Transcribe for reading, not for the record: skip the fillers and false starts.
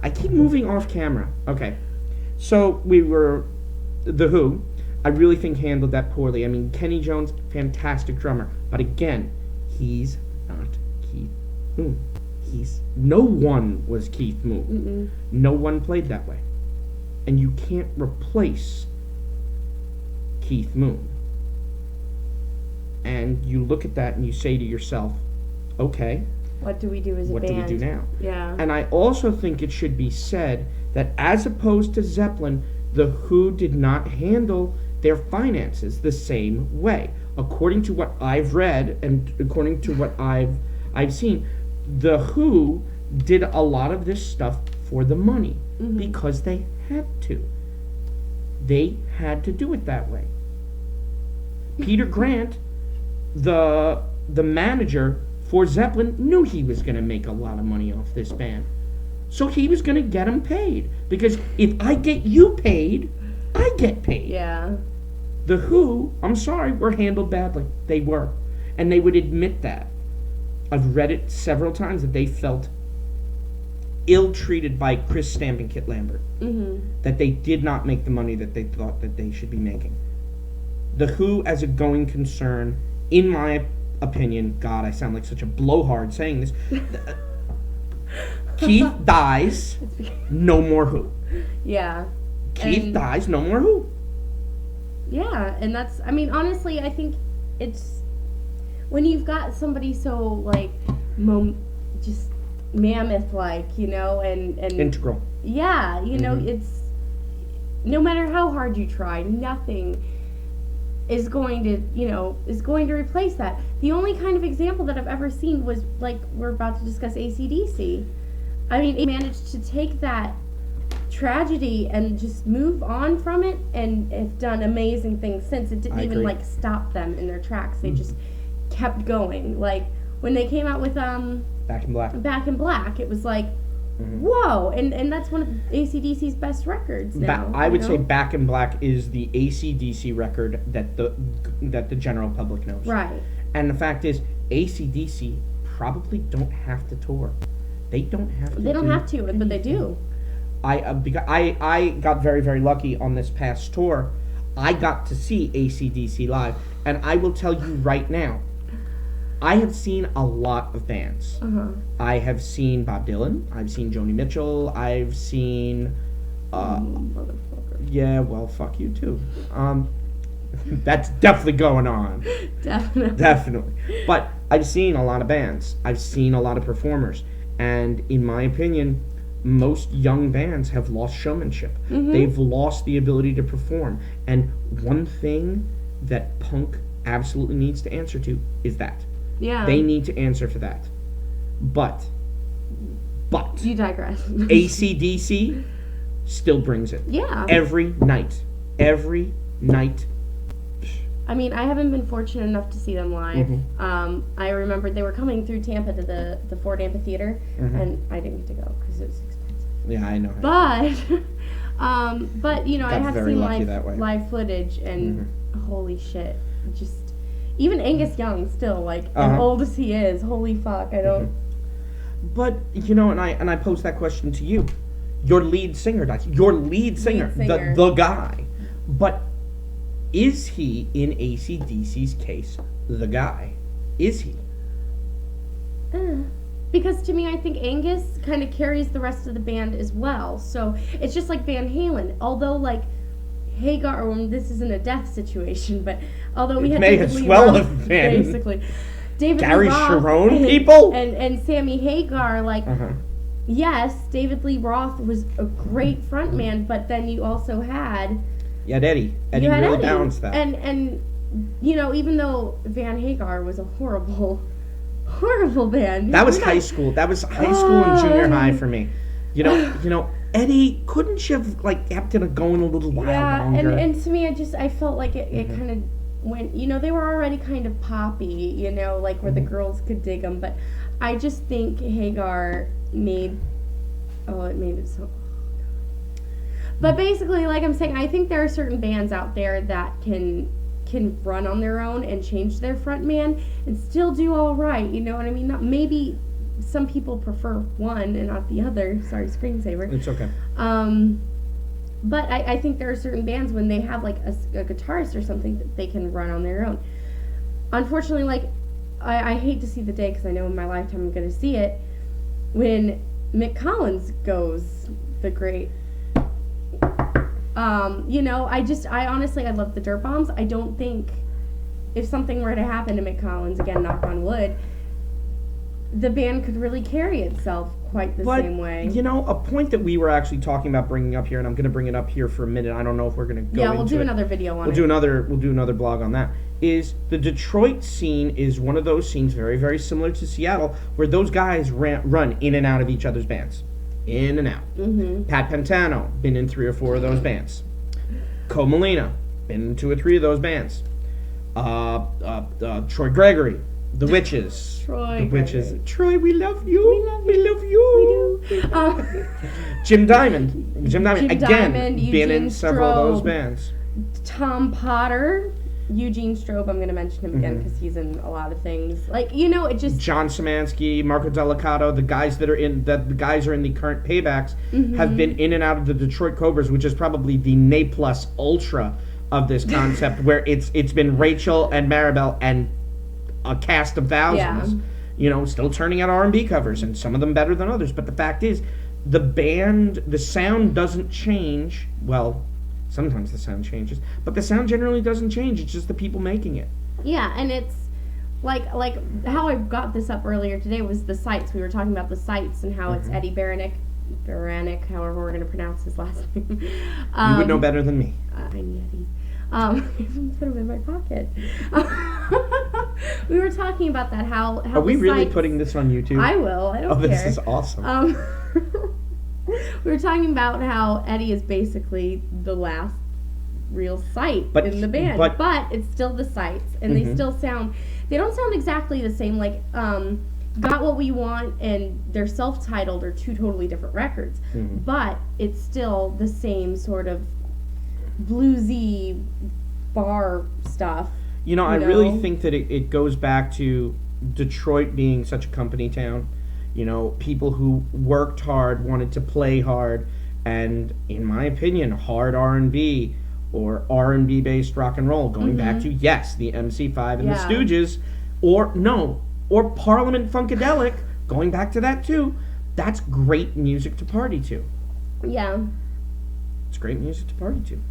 I keep moving off camera. Okay. So we were The Who. I really think handled that poorly. I mean, Kenny Jones, fantastic drummer. But again, he's not Keith Moon. No one was Keith Moon. No one played that way. And you can't replace Keith Moon. And you look at that and you say to yourself, okay, what do we do as a band? What do we do now? Yeah. And I also think it should be said that as opposed to Zeppelin, The Who did not handle their finances the same way. According to what I've read and according to what I've seen, The Who did a lot of this stuff for the money because they had to. They had to do it that way. Peter Grant, the manager for Zeppelin, knew he was going to make a lot of money off this band. So he was going to get them paid. Because if I get you paid, I get paid. Yeah. The Who, I'm sorry, were handled badly. They were. And they would admit that. I've read it several times that they felt ill-treated by Chris Stamp and Kit Lambert. That they did not make the money that they thought that they should be making. The Who, as a going concern, in my opinion, God, I sound like such a blowhard saying this. Keith dies, no more Who. Yeah. Keith dies, no more Who. Yeah, and that's, I mean, honestly, I think it's, when you've got somebody so, like, just mammoth-like, you know, and integral. Yeah, you know, it's, no matter how hard you try, nothing is going to replace that. The only kind of example that I've ever seen was, like, we're about to discuss AC/DC. I mean, it managed to take that tragedy and just move on from it, and have done amazing things since. It didn't even like stop them in their tracks. They just kept going. Like when they came out with Back in Black, it was like whoa, and that's one of AC/DC's best records now. I would say Back in Black is the AC/DC record that the general public knows. Right. And the fact is, AC/DC probably don't have to tour. They don't have to. They don't have to, but they do. I got very, very lucky on this past tour. I got to see AC/DC live, and I will tell you right now, I have seen a lot of bands. I have seen Bob Dylan. I've seen Joni Mitchell. I've seen... motherfucker. Yeah, well, fuck you too. That's definitely going on. Definitely. But I've seen a lot of bands. I've seen a lot of performers. And in my opinion, most young bands have lost showmanship. They've lost the ability to perform. And one thing that punk absolutely needs to answer to is that. Yeah. They need to answer for that. But you digress. AC/DC still brings it. Yeah. Every night. I mean, I haven't been fortunate enough to see them live. I remember they were coming through Tampa to the Ford Amphitheater, and I didn't get to go because it was expensive. Yeah, I know. But you know, I have seen live footage, and holy shit, just even Angus Young still, like, as old as he is, holy fuck, I don't. But you know, and I pose that question to you. Your lead singer dies. Your lead singer. The guy. But is he, in AC/DC's case, the guy? Is he? Because to me, I think Angus kind of carries the rest of the band as well. So it's just like Van Halen. Although, like, Hagar, this isn't a death situation, but although we had David Lee Roth, basically, David Gary Lee Roth Cherone, people, and Sammy Hagar, like, yes, David Lee Roth was a great frontman, but then you also had Eddie. Eddie really balanced that. And you know, even though Van Hagar was a horrible band. That was high school. That was high school and junior high for me. You know, Eddie, couldn't you have, like, kept it going a little while longer? Yeah, and to me, I felt like it kind of went, you know, they were already kind of poppy, you know, like where the girls could dig them, but I just think Hagar made it so... But basically, like I'm saying, I think there are certain bands out there that can run on their own and change their front man and still do all right, you know what I mean? Not maybe some people prefer one and not the other. Sorry, screensaver. It's okay. But I think there are certain bands when they have like a guitarist or something that they can run on their own. Unfortunately, like I hate to see the day because I know in my lifetime I'm going to see it when Mick Collins goes, the great. I honestly, I love the Dirt Bombs. I don't think if something were to happen to Mick Collins, again, knock on wood, the band could really carry itself quite the same way. A point that we were actually talking about bringing up here, and I'm going to bring it up here for a minute. I don't know if we're going to go into it. Yeah, we'll do another video on it. We'll do another blog on that. Is the Detroit scene is one of those scenes very, very similar to Seattle, where those guys run in and out of each other's bands. In and out. Mm-hmm. Pat Pantano, been in 3 or 4 of those bands. Co Molina, been in 2 or 3 of those bands. Troy Gregory, The Witches. Troy, we love you. We love you. We do. Jim Diamond, again, been Eugene in several of those Strobe. bands. Tom Potter, Eugene Strobe. I'm going to mention him again because he's in a lot of things. Like, it just John Szymanski, Marco Delicato, the guys are in the current Paybacks have been in and out of the Detroit Cobras, which is probably the ne plus ultra of this concept, where it's been Rachel and Maribel and a cast of thousands. Yeah. Still turning out R&B covers, and some of them better than others. But the fact is, the sound doesn't change. Well, sometimes the sound changes, but the sound generally doesn't change. It's just the people making it. Yeah, and it's like how I got this up earlier today was the sites. We were talking about the sites and how it's Eddie Baranek, however we're going to pronounce his last name. You would know better than me. I need Eddie. Put him in my pocket. We were talking about that. How are we really sites, putting this on YouTube? I will. I don't care. This is awesome. We were talking about how Eddie is basically the last real site in the band, but it's still the sites, and they still sound. They don't sound exactly the same. Like Got What We Want and they're self-titled are 2 totally different records, but it's still the same sort of bluesy bar stuff. I really think that it goes back to Detroit being such a company town. People who worked hard, wanted to play hard, and in my opinion, hard R&B or R&B based rock and roll, going back to, yes, the MC5 and the Stooges, or Parliament Funkadelic, going back to that too. That's great music to party to. Yeah. It's great music to party to.